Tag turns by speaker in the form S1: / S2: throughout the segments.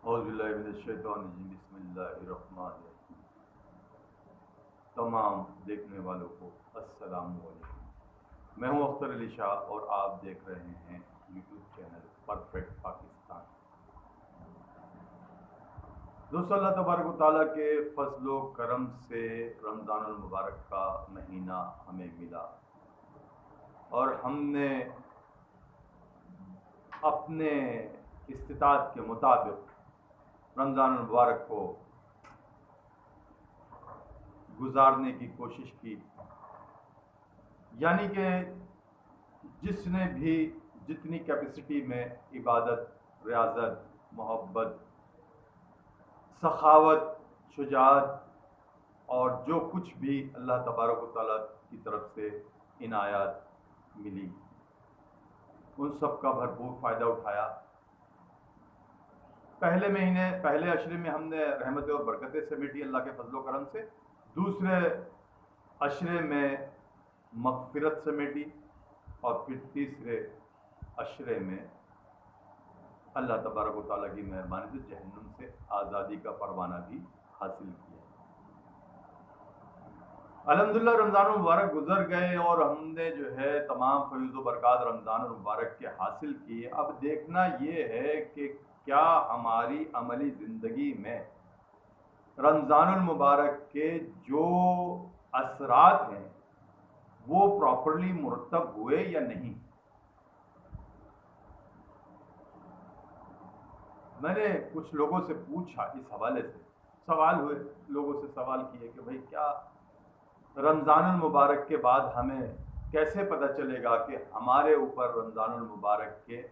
S1: اعوذ باللہ من الشیطان الرجیم، بسم اللہ الرحمن الرحیم۔ تمام دیکھنے والوں کو السلام علیکم۔ میں ہوں اختر علی شاہ اور آپ دیکھ رہے ہیں یوٹیوب چینل پرفیکٹ پاکستان۔ دوستو، اللہ تبارک و تعالیٰ کے فضل و کرم سے رمضان المبارک کا مہینہ ہمیں ملا اور ہم نے اپنے استطاعت کے مطابق رمضان المبارک کو گزارنے کی کوشش کی، یعنی کہ جس نے بھی جتنی کیپیسٹی میں عبادت، ریاضت، محبت، سخاوت، شجاعت اور جو کچھ بھی اللہ تبارک و تعالیٰ کی طرف سے عنایات ملی، ان سب کا بھرپور فائدہ اٹھایا۔ پہلے عشرے میں ہم نے رحمتیں اور برکتیں سمیٹی اللہ کے فضل و کرم سے، دوسرے عشرے میں مغفرت سمیٹی، اور پھر تیسرے عشرے میں اللہ تبارک و تعالیٰ کی مہربانی سے جہنم سے آزادی کا پروانہ بھی حاصل کیا۔ الحمدللہ رمضان المبارک گزر گئے اور ہم نے جو ہے تمام فیض و برکات رمضان المبارک کے حاصل کیے۔ اب دیکھنا یہ ہے کہ کیا ہماری عملی زندگی میں رمضان المبارک کے جو اثرات ہیں وہ پراپرلی مرتب ہوئے یا نہیں۔ میں نے کچھ لوگوں سے پوچھا اس حوالے سے، سوال ہوئے، لوگوں سے سوال کیے کہ بھئی کیا رمضان المبارک کے بعد ہمیں کیسے پتہ چلے گا کہ ہمارے اوپر رمضان المبارک کے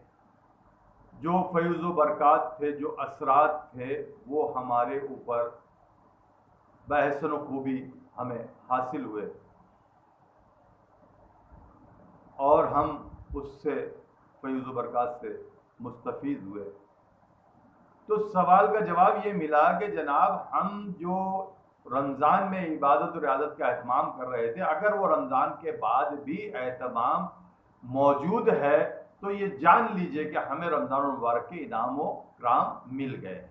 S1: جو فیض و برکات تھے، جو اثرات تھے، وہ ہمارے اوپر بحسن و خوبی ہمیں حاصل ہوئے اور ہم اس سے فیض و برکات سے مستفید ہوئے۔ تو سوال کا جواب یہ ملا کہ جناب ہم جو رمضان میں عبادت و ریاضت کا اہتمام کر رہے تھے، اگر وہ رمضان کے بعد بھی اہتمام موجود ہے تو یہ جان لیجئے کہ ہمیں رمضان المبارک کے انعام و اکرام مل گئے۔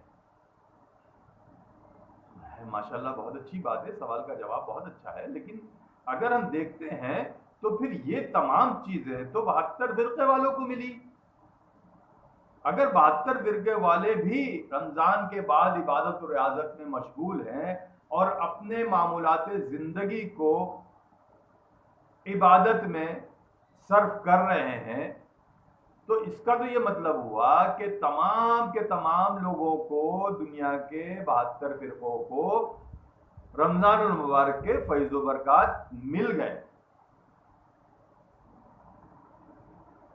S1: ماشاءاللہ بہت اچھی بات ہے، سوال کا جواب بہت اچھا ہے، لیکن اگر ہم دیکھتے ہیں تو پھر یہ تمام چیزیں تو 72 فرقے والوں کو ملی۔ اگر 72 فرقے والے بھی رمضان کے بعد عبادت و ریاضت میں مشغول ہیں اور اپنے معمولات زندگی کو عبادت میں صرف کر رہے ہیں، تو اس کا تو یہ مطلب ہوا کہ تمام کے تمام لوگوں کو، دنیا کے 72 فرقوں کو رمضان المبارک کے فیض و برکات مل گئے۔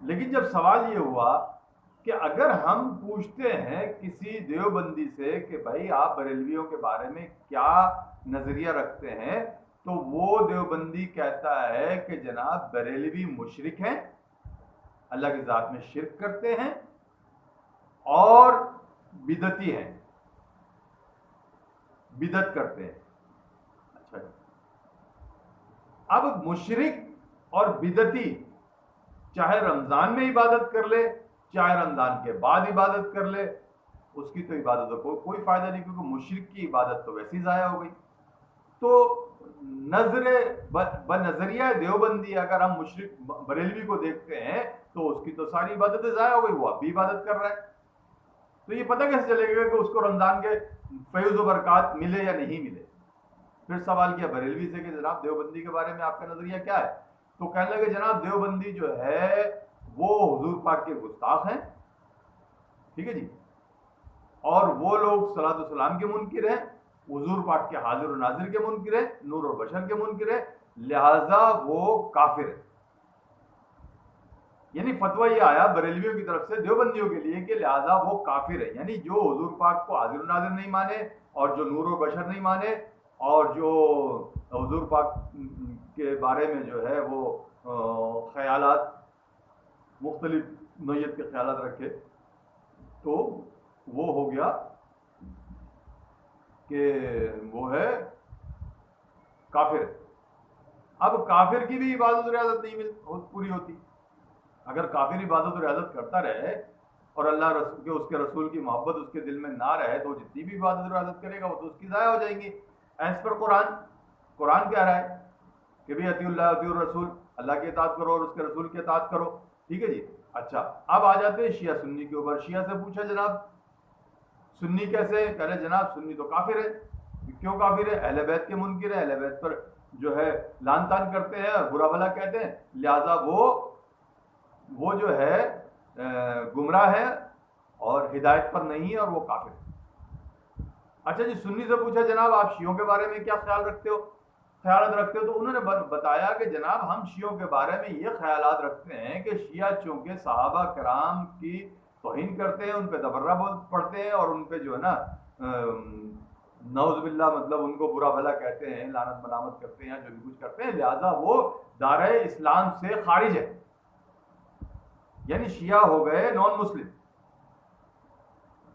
S1: لیکن جب سوال یہ ہوا کہ اگر ہم پوچھتے ہیں کسی دیوبندی سے کہ بھائی آپ بریلویوں کے بارے میں کیا نظریہ رکھتے ہیں، تو وہ دیوبندی کہتا ہے کہ جناب بریلوی مشرک ہیں، اللہ کی ذات میں شرک کرتے ہیں اور بدعتی ہیں، بدعت کرتے ہیں۔ اچھا، اب مشرک اور بدعتی چاہے رمضان میں عبادت کر لے، چاہے رمضان کے بعد عبادت کر لے، اس کی تو عبادت کو کوئی فائدہ نہیں، کیونکہ مشرک کی عبادت تو ویسے ہی ضائع ہو گئی۔ تو بنظریہ دیوبندی اگر ہم مشرک بریلوی کو دیکھتے ہیں تو اس کی تو ساری عبادتیں ضائع ہو گئی، وہ اب بھی عبادت کر رہا ہے۔ تو یہ پتہ کیسے چلے گا کہ اس کو رمضان کے فیض و برکات ملے یا نہیں ملے؟ پھر سوال کیا بریلوی سے کہ جناب دیوبندی کے بارے میں آپ کا نظریہ کیا ہے؟ تو کہنے لگے جناب دیوبندی جو ہے وہ حضور پاک کے گستاخ ہیں، ٹھیک ہے جی، اور وہ لوگ صلاۃ و سلام کے منکر ہیں، حضور پاک کے حاضر و ناظر کے منکر ہیں، نور و بشر کے منکر ہیں، لہذا وہ کافر ہیں۔ یعنی فتویٰ یہ آیا بریلویوں کی طرف سے دیوبندیوں کے لیے کہ لہذا وہ کافر ہے، یعنی جو حضور پاک کو حاضر و ناظر نہیں مانے اور جو نور و بشر نہیں مانے اور جو حضور پاک کے بارے میں جو ہے وہ خیالات، مختلف نوعیت کے خیالات رکھے، تو وہ ہو گیا کہ وہ ہے کافر۔ اب کافر کی بھی عبادت و ریاضت نہیں پوری ہوتی۔ اگر کافر عبادت و ریاضت کرتا رہے اور اللہ رسول کے اس کے رسول کی محبت اس کے دل میں نہ رہے تو جتنی بھی عبادت و عبادت کرے گا وہ تو اس کی ضائع ہو جائیں گی. ایز پر قرآن کیا رہا ہے کہ بھی اطیع اللہ اطیع الرسول، اللہ کی اطاعت کرو اور اس کے رسول کی اطاعت کرو. ٹھیک ہے جی. اچھا اب آ جاتے ہیں شیعہ سنی کے اوپر. شیعہ سے پوچھا جناب سنی کیسے؟ کہہ رہے جناب سنی تو کافر ہے. کیوں کافر ہے؟ اہل بیت کے منکر ہے، اہل بیت پر جو ہے لان تان کرتے ہیں، برا بھلا کہتے ہیں، لہذا وہ جو ہے گمراہ ہے اور ہدایت پر نہیں ہے اور وہ کافر ہے. اچھا جی سنی سے پوچھا جناب آپ شیعوں کے بارے میں کیا خیالات رکھتے ہو؟ تو انہوں نے بتایا کہ جناب ہم شیعوں کے بارے میں یہ خیالات رکھتے ہیں کہ شیعہ چونکہ صحابہ کرام کی توہین کرتے ہیں، ان پہ تبرہ پڑھتے ہیں اور ان پہ جو ہے نا نعوذ باللہ مطلب ان کو برا بھلا کہتے ہیں، لعنت ملامت کرتے ہیں، جو بھی کچھ کرتے ہیں، لہذا وہ دائرہ اسلام سے خارج ہے. یعنی شیعہ ہو گئے نان مسلم.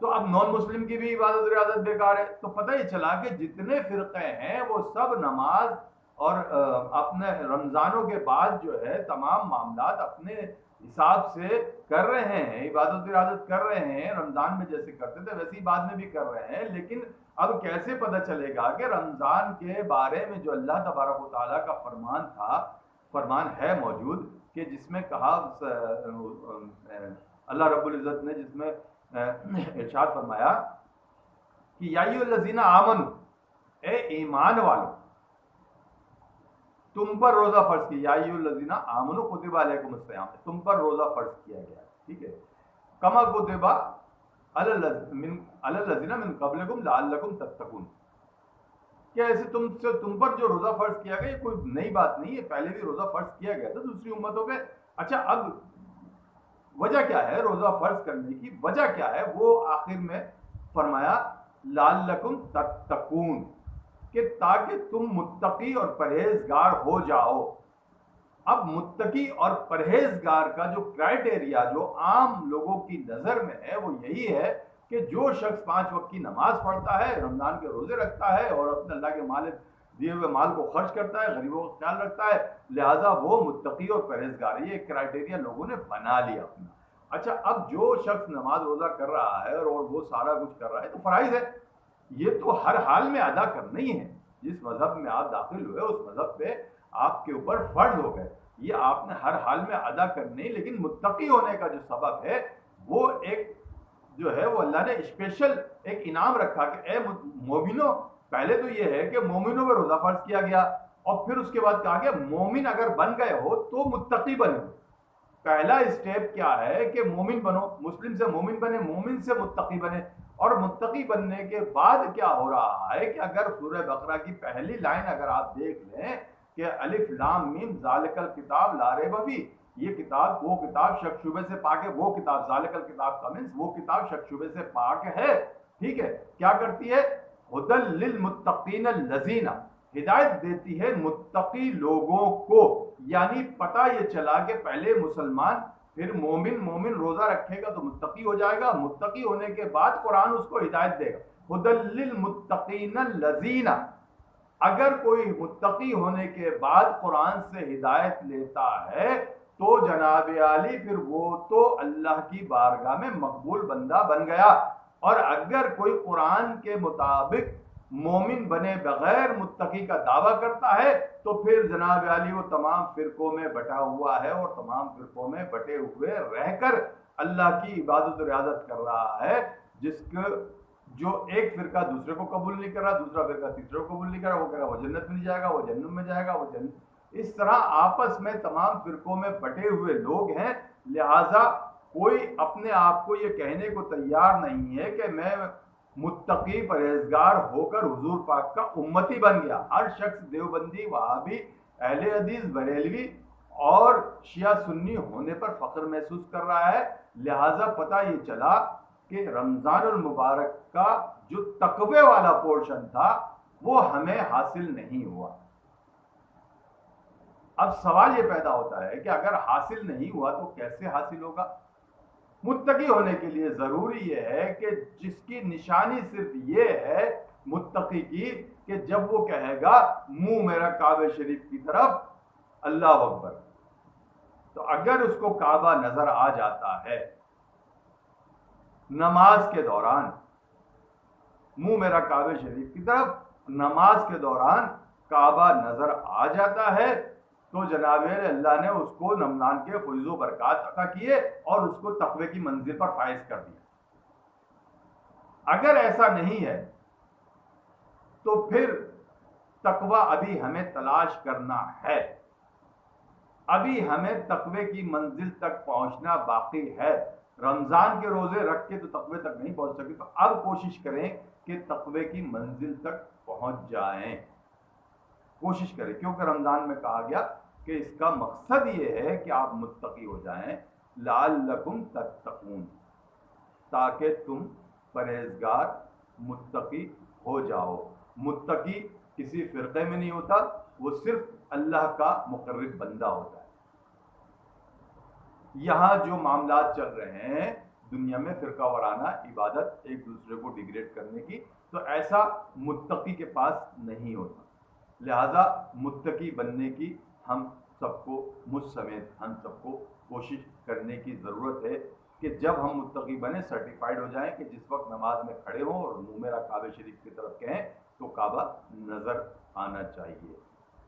S1: تو اب نان مسلم کی بھی عبادت و ریاضت بیکار ہے. تو پتہ ہی چلا کہ جتنے فرقے ہیں وہ سب نماز اور اپنے رمضانوں کے بعد جو ہے تمام معاملات اپنے حساب سے کر رہے ہیں، عبادت و ریاضت کر رہے ہیں، رمضان میں جیسے کرتے تھے ویسے ہی بعد میں بھی کر رہے ہیں. لیکن اب کیسے پتہ چلے گا کہ رمضان کے بارے میں جو اللہ تبارک و تعالیٰ کا فرمان ہے موجود کہ جس میں کہا اللہ رب العزت نے جس میں ارشاد فرمایا کہ یا ایھا الذین آمنوا، اے ایمان والو تم پر روزہ فرض کیا. یا ایھا الذین آمنوا کتب علیکم الصیام، تم پر روزہ فرض کیا گیا. ٹھیک ہے. کما کتب علی الذین من قبلکم لعلکم تتقون، کہ ایسے تم پر جو روزہ فرض کیا گیا یہ کوئی نئی بات نہیں ہے، پہلے بھی روزہ فرض کیا گیا تھا دوسری امتوں پہ. اچھا اب وجہ کیا ہے روزہ فرض کرنے کی؟ وجہ کیا ہے؟ وہ آخر میں فرمایا لعلکم تتقون، کہ تاکہ تم متقی اور پرہیزگار ہو جاؤ. اب متقی اور پرہیزگار کا جو کرائٹیریا جو عام لوگوں کی نظر میں ہے وہ یہی ہے کہ جو شخص 5 وقت کی نماز پڑھتا ہے، رمضان کے روزے رکھتا ہے اور اپنے اللہ کے مال دیے ہوئے مال کو خرچ کرتا ہے، غریبوں کا خیال رکھتا ہے، لہٰذا وہ متقی اور پرہیزگار ہے. یہ کرائٹیریا لوگوں نے بنا لیا اپنا. اچھا اب جو شخص نماز روزہ کر رہا ہے اور وہ سارا کچھ کر رہا ہے تو فرائض ہے، یہ تو ہر حال میں ادا کرنا ہی ہے. جس مذہب میں آپ داخل ہوئے اس مذہب پہ آپ کے اوپر فرض ہو گئے، یہ آپ نے ہر حال میں ادا کرنے ہی. لیکن متقی ہونے کا جو سبب ہے وہ ایک جو ہے وہ اللہ نے اسپیشل ایک انعام رکھا کہ اے مومنوں. پہلے تو یہ ہے کہ مومنوں پہ روزہ فرض کیا گیا اور پھر اس کے بعد کہا گیا مومن اگر بن گئے ہو تو متقی بنے. پہلا اسٹیپ کیا ہے کہ مومن بنو، مسلم سے مومن بنے، مومن سے متقی بنے. اور متقی بننے کے بعد کیا ہو رہا ہے کہ اگر سورہ بقرہ کی پہلی لائن اگر آپ دیکھ لیں کہ الف لام میم ذالک الکتاب لا ریب فیہ، یہ کتاب وہ کتاب شک شبے سے پاک ہے. وہ کتاب ذالک الکتاب کا مینس وہ کتاب شک شبے سے پاک ہے. ٹھیک ہے. کیا کرتی ہے؟ ھدی للمتقین الذین، ہدایت دیتی ہے متقی لوگوں کو. یعنی پتہ یہ چلا کہ پہلے مسلمان پھر مومن روزہ رکھے گا تو متقی ہو جائے گا، متقی ہونے کے بعد قرآن اس کو ہدایت دے گا. ھدی للمتقین الذین، اگر کوئی متقی ہونے کے بعد قرآن سے ہدایت لیتا ہے تو جناب عالی پھر وہ تو اللہ کی بارگاہ میں مقبول بندہ بن گیا. اور اگر کوئی قرآن کے مطابق مومن بنے بغیر متقی کا دعویٰ کرتا ہے تو پھر جناب عالی وہ تمام فرقوں میں بٹا ہوا ہے اور تمام فرقوں میں بٹے ہوئے رہ کر اللہ کی عبادت و ریاضت کر رہا ہے. جس کو جو ایک فرقہ دوسرے کو قبول نہیں کر رہا، دوسرا فرقہ تیسرے کو قبول نہیں کر رہا، وہ کہے گا وہ جنت میں نہیں جائے گا، وہ جہنم میں جائے گا، وہ جنت. اس طرح آپس میں تمام فرقوں میں بٹے ہوئے لوگ ہیں. لہٰذا کوئی اپنے آپ کو یہ کہنے کو تیار نہیں ہے کہ میں متقی پرہیزگار ہو کر حضور پاک کا امتی بن گیا. ہر شخص دیوبندی، وہابی، اہل حدیث، بریلوی اور شیعہ سنی ہونے پر فخر محسوس کر رہا ہے. لہٰذا پتہ یہ چلا کہ رمضان المبارک کا جو تقوی والا پورشن تھا وہ ہمیں حاصل نہیں ہوا. اب سوال یہ پیدا ہوتا ہے کہ اگر حاصل نہیں ہوا تو کیسے حاصل ہوگا؟ متقی ہونے کے لیے ضروری یہ ہے کہ جس کی نشانی صرف یہ ہے متقی کی کہ جب وہ کہے گا منہ میرا کعبہ شریف کی طرف اللہ اکبر، تو اگر اس کو کعبہ نظر آ جاتا ہے نماز کے دوران منہ میرا کعبہ شریف کی طرف، نماز کے دوران کعبہ نظر آ جاتا ہے تو جناب اللہ نے اس کو رمضان کے فیض و برکات عطا کیے اور اس کو تقوی کی منزل پر فائز کر دیا۔ اگر ایسا نہیں ہے تو پھر تقوی ابھی ہمیں تلاش کرنا ہے، ابھی ہمیں تقوی کی منزل تک پہنچنا باقی ہے۔ رمضان کے روزے رکھ کے تو تقوی تک نہیں پہنچ سکے، تو اب کوشش کریں کہ تقوی کی منزل تک پہنچ جائیں، کوشش کریں، کیونکہ رمضان میں کہا گیا کہ اس کا مقصد یہ ہے کہ آپ متقی ہو جائیں، لعلکم تتقون، تاکہ تم پرہیزگار متقی ہو جاؤ۔ متقی کسی فرقے میں نہیں ہوتا، وہ صرف اللہ کا مقرب بندہ ہوتا ہے۔ یہاں جو معاملات چل رہے ہیں دنیا میں فرقہ وارانہ عبادت، ایک دوسرے کو ڈیگریڈ کرنے کی، تو ایسا متقی کے پاس نہیں ہوتا۔ لہذا متقی بننے کی ہم سب کو، مجھ سمیت ہم سب کو کوشش کرنے کی ضرورت ہے کہ جب ہم متقی بنے، سرٹیفائیڈ ہو جائیں کہ جس وقت نماز میں کھڑے ہوں اور منہ میرا کعبہ شریف کی طرف کہیں تو کعبہ نظر آنا چاہیے۔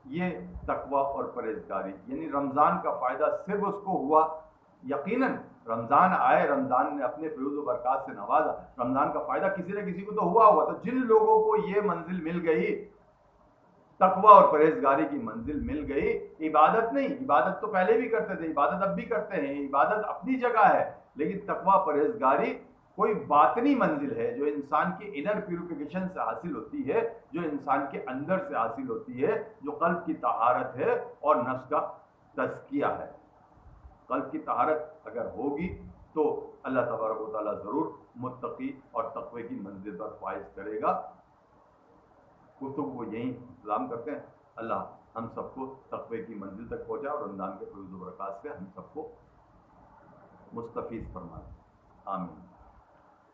S1: یہ تقوی اور پرہیزگاری، یعنی رمضان کا فائدہ صرف اس کو ہوا، یقیناً رمضان آئے، رمضان نے اپنے فیوز و برکات سے نوازا، رمضان کا فائدہ کسی نہ کسی کو تو ہوا ہوا۔ تو جن لوگوں کو یہ منزل مل گئی، تقوی اور پرہیزگاری کی منزل مل گئی، عبادت نہیں، عبادت تو پہلے بھی کرتے تھے، عبادت اب بھی کرتے ہیں، عبادت اپنی جگہ ہے، لیکن تقوی پرہیزگاری کوئی باطنی منزل ہے جو انسان کی انر پیوریفیکیشن سے حاصل ہوتی ہے، جو انسان کے اندر سے حاصل ہوتی ہے، جو قلب کی طہارت ہے اور نفس کا تزکیہ ہے۔ قلب کی طہارت اگر ہوگی تو اللہ تبارک و تعالیٰ ضرور متقی اور تقوی کی منزل پر فائز کرے گا۔ گفتگو کو یہیں اختتام کرتے ہیں۔ اللہ ہم سب کو تقوی کی منزل تک پہنچا اور رمضان کے فیض و برکات سے ہم سب کو مستفیض فرمائے، آمین۔